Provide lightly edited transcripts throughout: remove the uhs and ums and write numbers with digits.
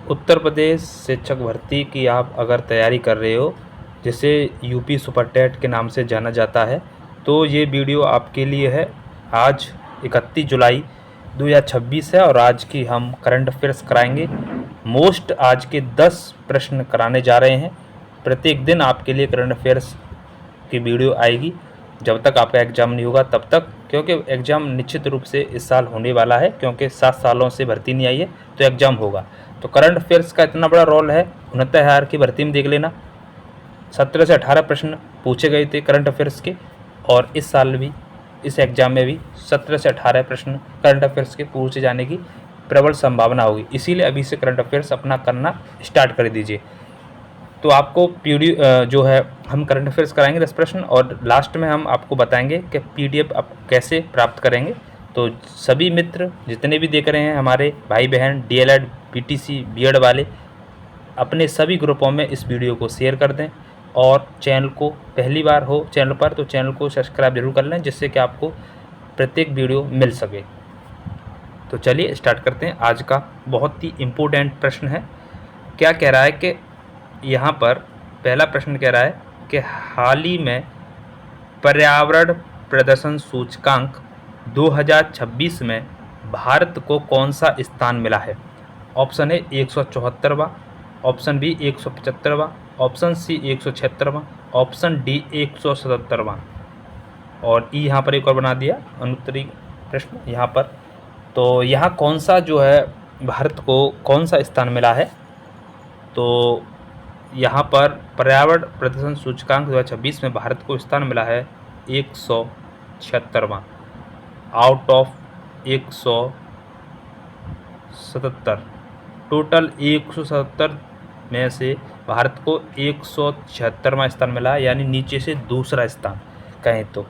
उत्तर प्रदेश शिक्षक भर्ती की आप अगर तैयारी कर रहे हो, जिसे यूपी सुपर टेट के नाम से जाना जाता है, तो ये वीडियो आपके लिए है। आज 31 जुलाई 2026 है और आज की हम करंट अफेयर्स कराएंगे। मोस्ट आज के 10 प्रश्न कराने जा रहे हैं। प्रत्येक दिन आपके लिए करंट अफेयर्स की वीडियो आएगी जब तक आपका एग्ज़ाम नहीं होगा तब तक, क्योंकि एग्ज़ाम निश्चित रूप से इस साल होने वाला है, क्योंकि 7 सालों से भर्ती नहीं आई है तो एग्ज़ाम होगा। तो करंट अफेयर्स का इतना बड़ा रोल है। 69,000 की भर्ती में देख लेना, 17 से 18 प्रश्न पूछे गए थे करंट अफेयर्स के, और इस साल भी इस एग्ज़ाम में भी 17 से 18 प्रश्न करंट अफेयर्स के पूछे जाने की प्रबल संभावना होगी। इसीलिए अभी से करंट अफेयर्स अपना करना स्टार्ट कर दीजिए। तो आपको जो है हम करंट अफेयर्स कराएंगे 10 प्रश्न, और लास्ट में हम आपको बताएंगे कि PDF आप कैसे प्राप्त करेंगे। तो सभी मित्र जितने भी देख रहे हैं, हमारे भाई बहन DLED PTC BEd वाले, अपने सभी ग्रुपों में इस वीडियो को शेयर कर दें, और चैनल को पहली बार हो चैनल पर तो चैनल को सब्सक्राइब जरूर कर लें, जिससे कि आपको प्रत्येक वीडियो मिल सके। तो चलिए स्टार्ट करते हैं। आज का बहुत ही इम्पोर्टेंट प्रश्न है। क्या कह रहा है कि यहाँ पर पहला प्रश्न कह रहा है कि हाल ही में पर्यावरण प्रदर्शन सूचकांक 2026 में भारत को कौन सा स्थान मिला है? ऑप्शन ए 174वां, ऑप्शन बी 175वां, ऑप्शन सी 176वां, ऑप्शन डी 177वां, और ई यहाँ पर एक और बना दिया अनुत्तरी प्रश्न यहाँ पर। तो यहाँ कौन सा जो है भारत को कौन सा स्थान मिला है? तो यहाँ पर पर्यावरण प्रदर्शन सूचकांक 2026 में भारत को स्थान मिला है 176वां आउट ऑफ 177। टोटल 177 में से भारत को 176वां स्थान मिला है, यानी नीचे से दूसरा स्थान कहें तो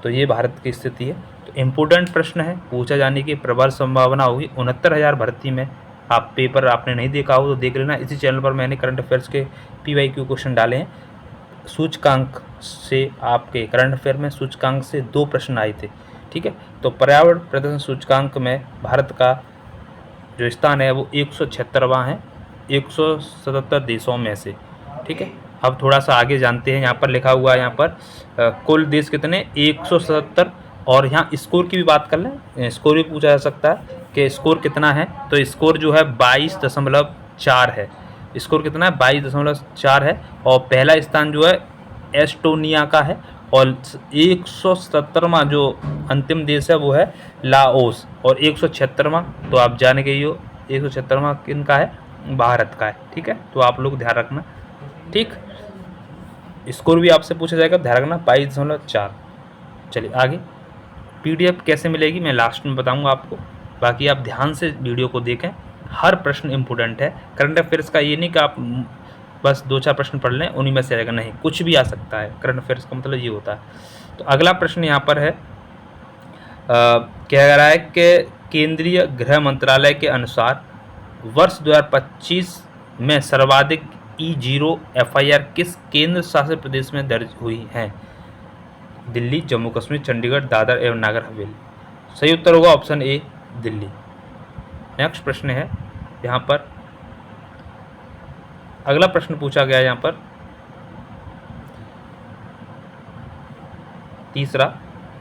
ये भारत की स्थिति है। तो इम्पोर्टेंट प्रश्न है, पूछा जाने की प्रबल संभावना होगी। 69,000 भर्ती में आप पेपर आपने नहीं देखा हो तो देख लेना। इसी चैनल पर मैंने करंट अफेयर्स के PYQ क्वेश्चन डाले हैं। सूचकांक से आपके करंट अफेयर में सूचकांक से 2 प्रश्न आए थे, ठीक है। तो पर्यावरण प्रदर्शन सूचकांक में भारत का जो स्थान है वो 176वां है 177 देशों में से, ठीक है। अब थोड़ा सा आगे जानते हैं। यहाँ पर लिखा हुआ है, यहाँ पर कुल देश कितने 177, और यहाँ स्कोर की भी बात कर लें, स्कोर भी पूछा जा सकता है कि स्कोर कितना है। तो स्कोर जो है 22.4 है। स्कोर कितना है 22.4 है, और पहला स्थान जो है एस्टोनिया का है, और 177वां जो अंतिम देश है वो है लाओस, और 176वां तो आप जान गए हो 176वां किनका है, भारत का है, ठीक है। तो आप लोग ध्यान रखना, ठीक। स्कोर भी आपसे पूछा जाएगा, ध्यान रखना 22.4। चलिए आगे। PDF कैसे मिलेगी मैं लास्ट में बताऊंगा आपको, बाकी आप ध्यान से वीडियो को देखें, हर प्रश्न इंपॉर्टेंट है। करंट अफेयर्स का ये नहीं कि आप बस 2-4 प्रश्न पढ़ लें उन्हीं में से आएगा, नहीं, कुछ भी आ सकता है। करंट अफेयर्स का मतलब ये होता है। तो अगला प्रश्न यहाँ पर है, कह रहा है कि केंद्रीय गृह मंत्रालय के अनुसार वर्ष 2025 में सर्वाधिक E0 FIR किस केंद्र शासित प्रदेश में दर्ज हुई हैं? दिल्ली, जम्मू कश्मीर, चंडीगढ़, दादर एवं नागर हवेली। सही उत्तर होगा ऑप्शन ए दिल्ली। नेक्स्ट प्रश्न है यहाँ पर, अगला प्रश्न पूछा गया यहाँ पर तीसरा,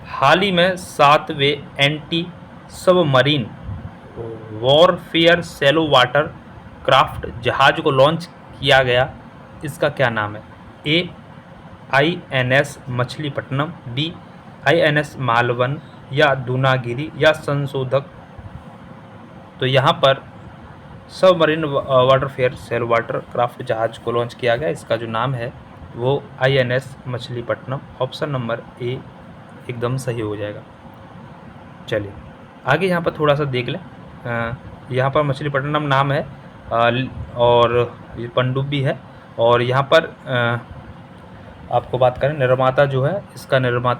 हाल ही में 7वें anti submarine warfare shallow water craft जहाज को लॉन्च किया गया, इसका क्या नाम है? A INS Machilipatnam, B INS Malvan, या दूनागिरी, या संशोधक। तो यहाँ पर submarine warfare shallow water craft जहाज को लॉन्च किया गया, इसका जो नाम है वो INS Machilipatnam. Option number A एकदम सही हो जाएगा। चलिए आगे यहाँ पर थोड़ा सा देख लें। यहाँ पर मछलीपट्टनम नाम है, और ये पनडुब्बी है, और यहाँ पर आपको बात करें निर्माता जो है, इसका निर्माण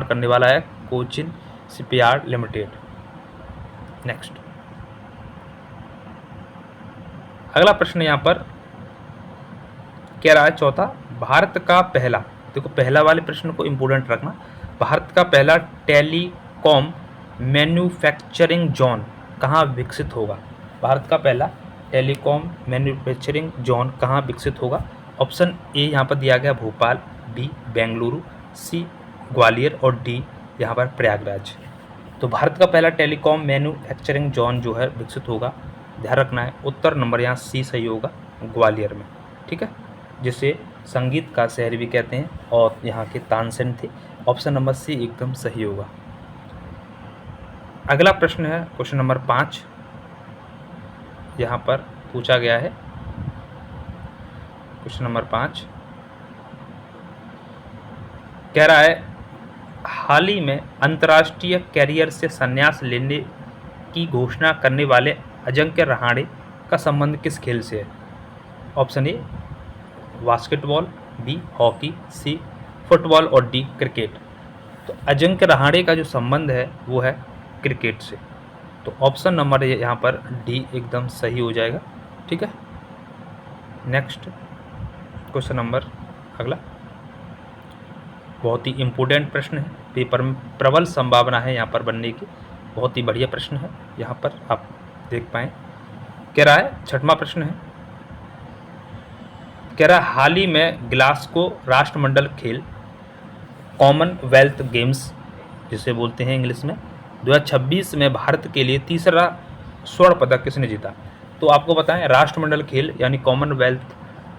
करने वाला है कोचिन शिपयार्ड लिमिटेड। नेक्स्ट अगला प्रश्न यहाँ पर कह रहा है चौथा, भारत का पहला, देखो पहला वाले प्रश्न को इम्पोर्टेंट रखना, भारत का पहला टेलीकॉम मैन्युफैक्चरिंग जोन कहाँ विकसित होगा? भारत का पहला टेलीकॉम मैन्युफैक्चरिंग जोन कहाँ विकसित होगा? ऑप्शन ए यहाँ पर दिया गया भोपाल, बी बेंगलुरु, सी ग्वालियर और डी यहाँ पर प्रयागराज। तो भारत का पहला टेलीकॉम मैन्युफैक्चरिंग जोन जो है विकसित होगा, ध्यान रखना है, उत्तर नंबर यहाँ सी सही होगा, ग्वालियर में। ठीक है, जिसे संगीत का शहर भी कहते हैं और यहाँ के तानसेन थे। ऑप्शन नंबर सी एकदम सही होगा। अगला प्रश्न है क्वेश्चन नंबर 5, यहाँ पर पूछा गया है। क्वेश्चन नंबर 5 कह रहा है, हाल ही में अंतर्राष्ट्रीय कैरियर से संन्यास लेने की घोषणा करने वाले अजिंक्य रहाणे का संबंध किस खेल से है? Option A basketball, B hockey, C football और डी क्रिकेट। तो अजिंक्य रहाणे का जो संबंध है वो है क्रिकेट से। तो ऑप्शन नंबर यहाँ पर डी एकदम सही हो जाएगा। ठीक है, नेक्स्ट क्वेश्चन नंबर अगला बहुत ही इम्पोर्टेंट प्रश्न है, पेपर में प्रबल संभावना है यहाँ पर बनने की, बहुत ही बढ़िया प्रश्न है, यहाँ पर आप देख पाएँ। कह रहा है 6वां प्रश्न है, कह रहा है हाल ही में ग्लासगो राष्ट्रमंडल खेल कॉमनवेल्थ गेम्स जिसे बोलते हैं इंग्लिश में 2026 में भारत के लिए तीसरा स्वर्ण पदक किसने जीता? तो आपको बताएं राष्ट्रमंडल खेल यानी कॉमनवेल्थ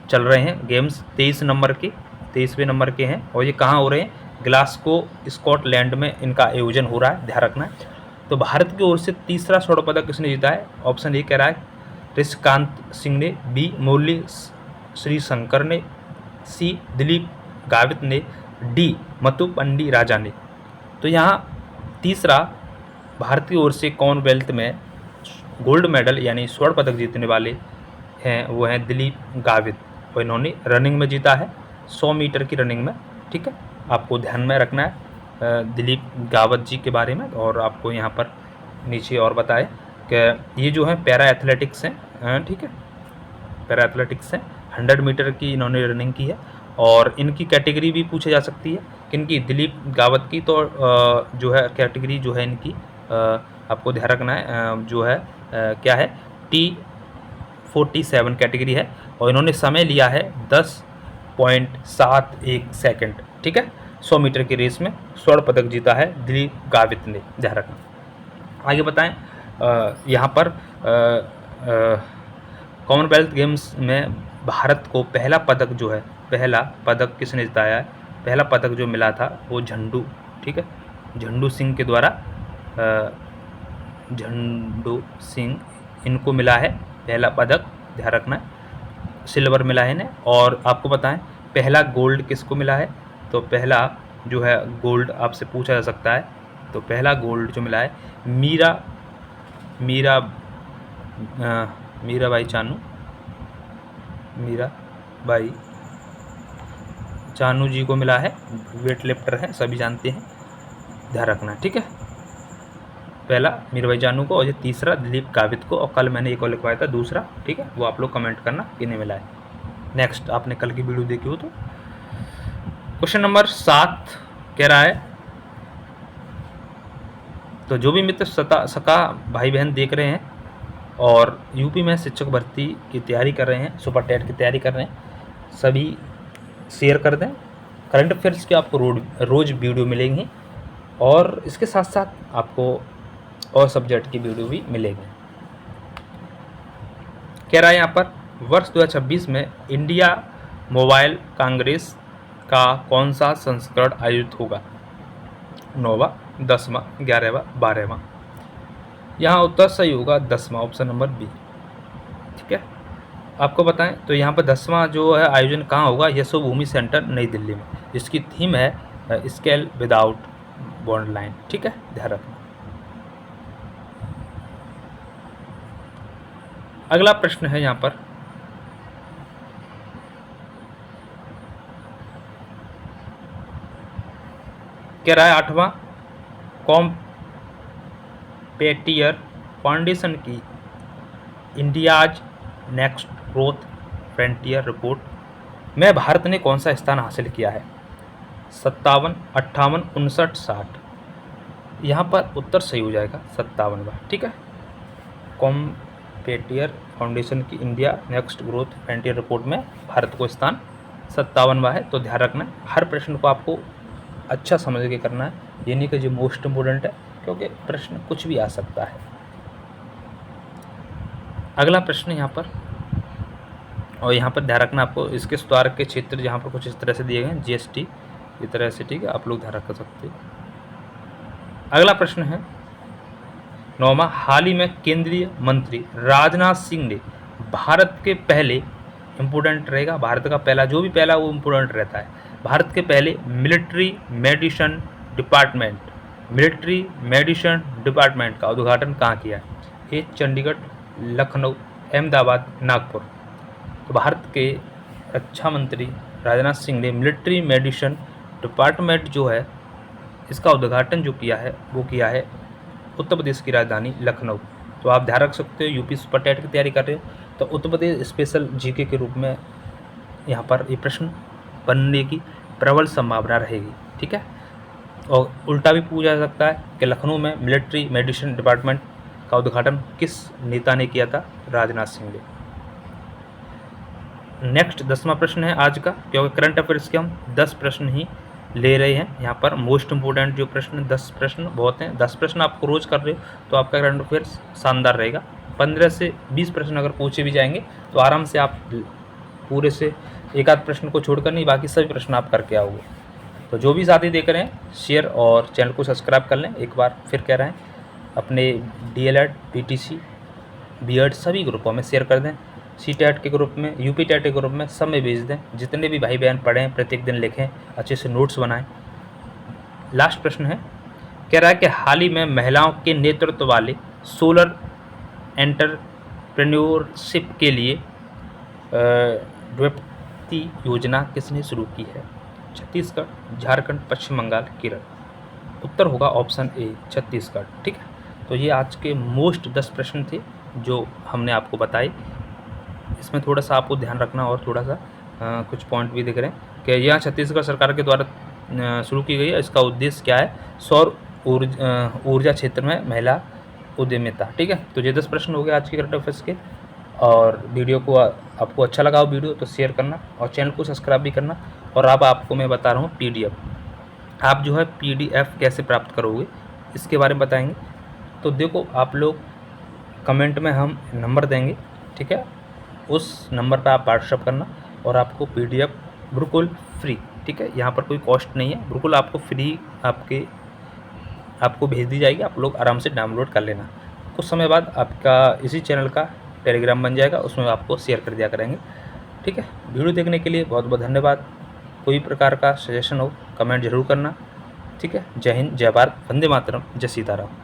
चल रहे हैं गेम्स 23वें नंबर के हैं और ये कहाँ हो रहे हैं? ग्लासगो स्कॉटलैंड में इनका आयोजन हो रहा है, ध्यान रखना है। तो भारत की ओर से तीसरा स्वर्ण पदक किसने जीता है? ऑप्शन ए कह रहा है ऋषिकांत सिंह ने, बी मुरली श्रीशंकर ने, सी दिलीप गावित ने, डी मथुपंडी राजा ने। तो यहाँ तीसरा भारत की ओर से कॉमनवेल्थ में गोल्ड मेडल यानी स्वर्ण पदक जीतने वाले हैं वो हैं दिलीप गावित और इन्होंने रनिंग में जीता है 100 मीटर की रनिंग में। ठीक है, आपको ध्यान में रखना है दिलीप गावित जी के बारे में। और आपको यहाँ पर नीचे और बताए कि ये जो है पैरा एथलेटिक्स हैं, ठीक है, पैरा एथलेटिक्स हैं, 100 मीटर की इन्होंने रनिंग की है और इनकी कैटेगरी भी पूछी जा सकती है किनकी? दिलीप गावित की। तो जो है कैटेगरी जो है इनकी आपको ध्यान रखना है जो है क्या है T47 कैटेगरी है और इन्होंने समय लिया है 10.71 सेकंड। ठीक है, 100 मीटर की रेस में स्वर्ण पदक जीता है दिलीप गावित ने, ध्यान रखना। आगे बताएं यहाँ पर कॉमनवेल्थ गेम्स में भारत को पहला पदक जो है, पहला पदक किसने जिताया है? पहला पदक जो मिला था वो झंडू, ठीक है, झंडू सिंह के द्वारा, झंडू सिंह इनको मिला है पहला पदक, ध्यान रखना है, सिल्वर मिला है इन्हें। और आपको बताएं पहला गोल्ड किसको मिला है? तो पहला जो है गोल्ड आपसे पूछा जा सकता है, तो पहला गोल्ड जो मिला है मीराबाई चानू जी को मिला है, वेट लिफ्टर हैं सभी जानते हैं, ध्यान रखना। ठीक है, पहला मीराबाई चानू को और ये तीसरा दिलीप गावित को। और कल मैंने एक और लिखवाया था दूसरा, ठीक है, वो आप लोग कमेंट करना किन्हें मिला है। नेक्स्ट आपने कल की वीडियो देखी हो तो। क्वेश्चन नंबर 7 कह रहा है, तो जो भी मित्र सका भाई बहन देख रहे हैं और यूपी में शिक्षक भर्ती की तैयारी कर रहे हैं, सुपर टेट की तैयारी कर रहे हैं, सभी शेयर कर दें। करंट अफेयर्स की आपको रोज़ वीडियो मिलेंगी और इसके साथ साथ आपको और सब्जेक्ट की वीडियो भी मिलेगी। कह रहा है यहाँ पर वर्ष 2026 में इंडिया मोबाइल कांग्रेस का कौन सा संस्करण आयोजित होगा? 9वां, 10वां, 11वां, 12वां। यहाँ उत्तर सही होगा 10वां, ऑप्शन नंबर बी। ठीक है, आपको बताएं तो यहाँ पर 10वां जो है आयोजन कहाँ होगा? यशोभूमि सेंटर नई दिल्ली में, जिसकी थीम है स्केल विदाउट बॉर्डर लाइन। ठीक है, ध्यान रखना। अगला प्रश्न है यहाँ पर, कह रहा है 8वां कॉम्पेटियर फाउंडेशन की India's next growth frontier report में भारत ने कौन सा स्थान हासिल किया है? 57, 58, 59, 60। यहाँ पर उत्तर सही हो जाएगा 57वां। ठीक है, पेटियर फाउंडेशन की India next growth frontier report में भारत को स्थान 57वां है। तो ध्यान रखना हर प्रश्न को आपको अच्छा समझ के करना है, ये नहीं कि जो मोस्ट इम्पोर्टेंट है, क्योंकि प्रश्न कुछ भी आ सकता है। अगला प्रश्न यहाँ पर, और यहाँ पर ध्यान रखना आपको इसके सुधार के क्षेत्र जहाँ पर कुछ इस तरह से दिए गए हैं, जीएसटी इस तरह से, ठीक है, आप लोग ध्यान रख सकते हैं। अगला प्रश्न है 9वां, हाल ही में केंद्रीय मंत्री राजनाथ सिंह ने भारत के पहले, इम्पोर्टेंट रहेगा, भारत का पहला, जो भी पहला वो इम्पोर्टेंट रहता है, भारत के पहले मिलिट्री मेडिसिन डिपार्टमेंट का उद्घाटन कहाँ किया है? ये चंडीगढ़, लखनऊ, अहमदाबाद, नागपुर। तो भारत के रक्षा मंत्री राजनाथ सिंह ने मिलिट्री मेडिसिन डिपार्टमेंट जो है इसका उद्घाटन जो किया है वो किया है उत्तर प्रदेश की राजधानी लखनऊ। तो आप ध्यान रख सकते हो, यूपी सुपर टेट की तैयारी कर रहे हो तो उत्तर प्रदेश स्पेशल जीके के रूप में यहाँ पर ये प्रश्न बनने की प्रबल संभावना रहेगी, ठीक है। और उल्टा भी पूछा जा सकता है कि लखनऊ में मिलिट्री मेडिसिन डिपार्टमेंट का उद्घाटन किस नेता ने किया था? राजनाथ सिंह ने। नेक्स्ट 10वां प्रश्न है आज का, क्योंकि करंट अफेयर्स के हम 10 प्रश्न ही ले रहे हैं यहाँ पर। मोस्ट इंपोर्टेंट जो प्रश्न, 10 प्रश्न बहुत हैं, 10 प्रश्न आपको रोज कर रहे हो तो आपका करंट अफेयर्स शानदार रहेगा। 15 से 20 प्रश्न अगर पूछे भी जाएंगे तो आराम से आप पूरे से एक आध प्रश्न को छोड़कर नहीं, बाकी सभी प्रश्न आप करके आओगे। तो जो भी साथी देख रहे हैं शेयर और चैनल को सब्सक्राइब कर लें। एक बार फिर कह रहे हैं, अपने DLED, PTC, B.Ed सभी ग्रुपों में शेयर कर दें, CTET के ग्रुप में, UP टेट के ग्रुप में, सब में भेज दें। जितने भी भाई बहन पढ़ें, प्रत्येक दिन लिखें, अच्छे से नोट्स बनाएं। लास्ट प्रश्न है, कह रहा है कि हाल ही में महिलाओं के नेतृत्व वाले सोलर एंटरप्रेन्योरशिप के लिए द्विपक्षीय योजना किसने शुरू की है? छत्तीसगढ़, झारखंड, पश्चिम बंगाल, केरल। उत्तर होगा ऑप्शन ए, छत्तीसगढ़, ठीक है। तो ये आज के मोस्ट 10 प्रश्न थे जो हमने आपको बताए। इसमें थोड़ा सा आपको ध्यान रखना और थोड़ा सा कुछ पॉइंट भी दिख रहे हैं कि यह छत्तीसगढ़ सरकार के द्वारा शुरू की गई है। इसका उद्देश्य क्या है? सौर ऊर्जा क्षेत्र में महिला उद्यमिता, ठीक है। तो ये 10 प्रश्न हो गए आज के करंट अफेयर्स के। और वीडियो को आपको अच्छा लगा हो वीडियो तो शेयर करना और चैनल को सब्सक्राइब भी करना। और अब आपको मैं बता रहा हूँ PDF, आप जो है PDF कैसे प्राप्त करोगे इसके बारे में बताएंगे। तो देखो, आप लोग कमेंट में हम नंबर देंगे, ठीक है, उस नंबर पर आप व्हाट्सअप करना और आपको PDF बिल्कुल फ्री, ठीक है, यहाँ पर कोई कॉस्ट नहीं है, बिल्कुल आपको फ्री आपको भेज दी जाएगी। आप लोग आराम से डाउनलोड कर लेना। कुछ समय बाद आपका इसी चैनल का टेलीग्राम बन जाएगा, उसमें आपको शेयर कर दिया करेंगे, ठीक है। वीडियो देखने के लिए बहुत बहुत धन्यवाद। कोई प्रकार का सजेशन हो कमेंट जरूर करना, ठीक है। जय हिंद, जय भारत, वंदे मातरम, जय सीताराम।